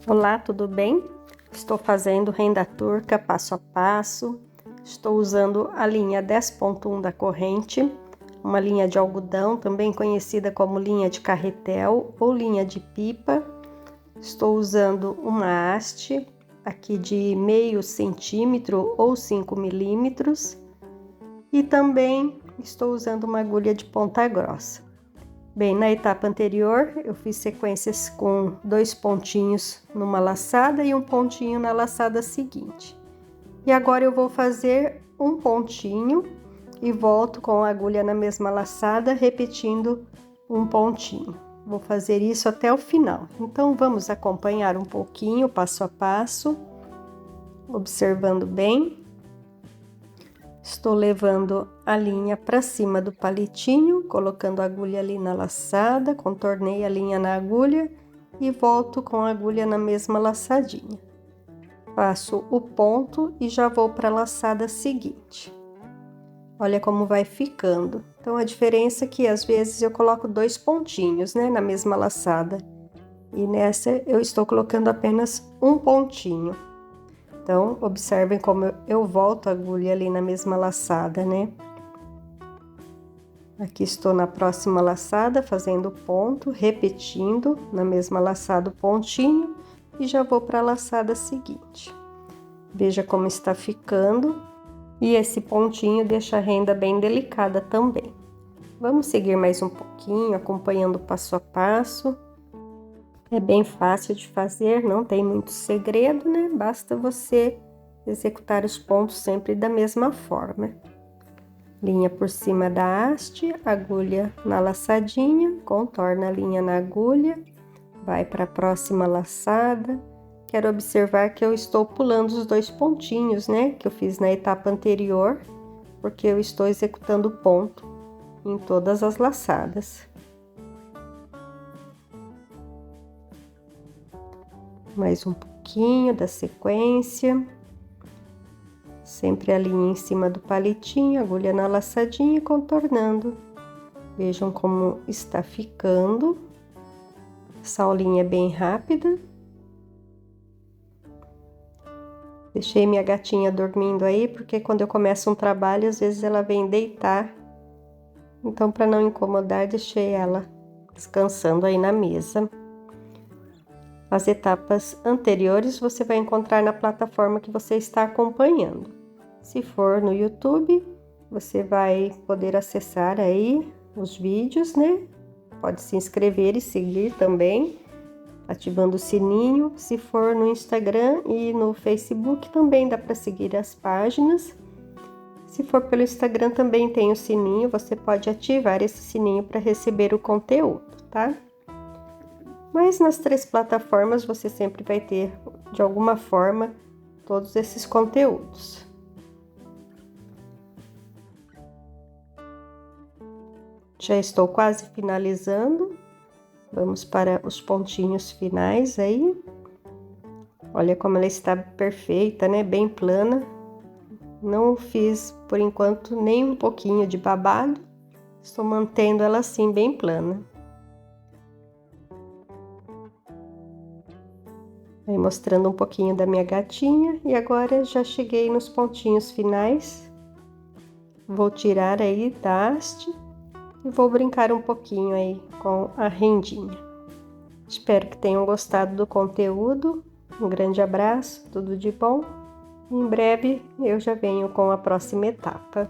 Olá, tudo bem? Estou fazendo renda turca passo a passo. Estou usando a linha 10.1 da corrente, uma linha de algodão, também conhecida como linha de carretel ou linha de pipa. Estou usando uma haste aqui de meio centímetro ou 5 milímetros e também estou usando uma agulha de ponta grossa. Bem, na etapa anterior eu fiz sequências com 2 pontinhos numa laçada e um pontinho na laçada seguinte. E agora eu vou fazer um pontinho e volto com a agulha na mesma laçada, repetindo um pontinho. Vou fazer isso até o final. Então vamos acompanhar um pouquinho, passo a passo, observando bem. Estou levando a linha para cima do palitinho, colocando a agulha ali na laçada, contornei a linha na agulha e volto com a agulha na mesma laçadinha. Faço o ponto e já vou para a laçada seguinte. Olha como vai ficando. Então, a diferença é que às vezes eu coloco 2 pontinhos, né, na mesma laçada. E nessa eu estou colocando apenas um pontinho. Então, observem como eu volto a agulha ali na mesma laçada, né? Aqui estou na próxima laçada, fazendo ponto, repetindo na mesma laçada o pontinho e já vou para a laçada seguinte. Veja como está ficando e esse pontinho deixa a renda bem delicada também. Vamos seguir mais um pouquinho, acompanhando passo a passo. É bem fácil de fazer, não tem muito segredo, né? Basta você executar os pontos sempre da mesma forma. Linha por cima da haste, agulha na laçadinha, contorna a linha na agulha, vai para a próxima laçada. Quero observar que eu estou pulando os 2 pontinhos, né? Que eu fiz na etapa anterior, porque eu estou executando ponto em todas as laçadas. Mais um pouquinho da sequência, sempre a linha em cima do palitinho, agulha na laçadinha e contornando. Vejam como está ficando. Essa aulinha é bem rápida. Deixei minha gatinha dormindo aí, porque quando eu começo um trabalho, às vezes ela vem deitar. Então, para não incomodar, deixei ela descansando aí na mesa. As etapas anteriores você vai encontrar na plataforma que você está acompanhando. Se for no YouTube, você vai poder acessar aí os vídeos, né? Pode se inscrever e seguir também, ativando o sininho. Se for no Instagram e no Facebook, também dá para seguir as páginas. Se for pelo Instagram, também tem o sininho, você pode ativar esse sininho para receber o conteúdo, tá? Mas nas 3 plataformas você sempre vai ter, de alguma forma, todos esses conteúdos. Já estou quase finalizando. Vamos para os pontinhos finais aí. Olha como ela está perfeita, né? Bem plana. Não fiz, por enquanto, nem um pouquinho de babado. Estou mantendo ela assim, bem plana. Aí mostrando um pouquinho da minha gatinha e agora já cheguei nos pontinhos finais. Vou tirar aí da haste e vou brincar um pouquinho aí com a rendinha. Espero que tenham gostado do conteúdo. Um grande abraço, tudo de bom. Em breve eu já venho com a próxima etapa.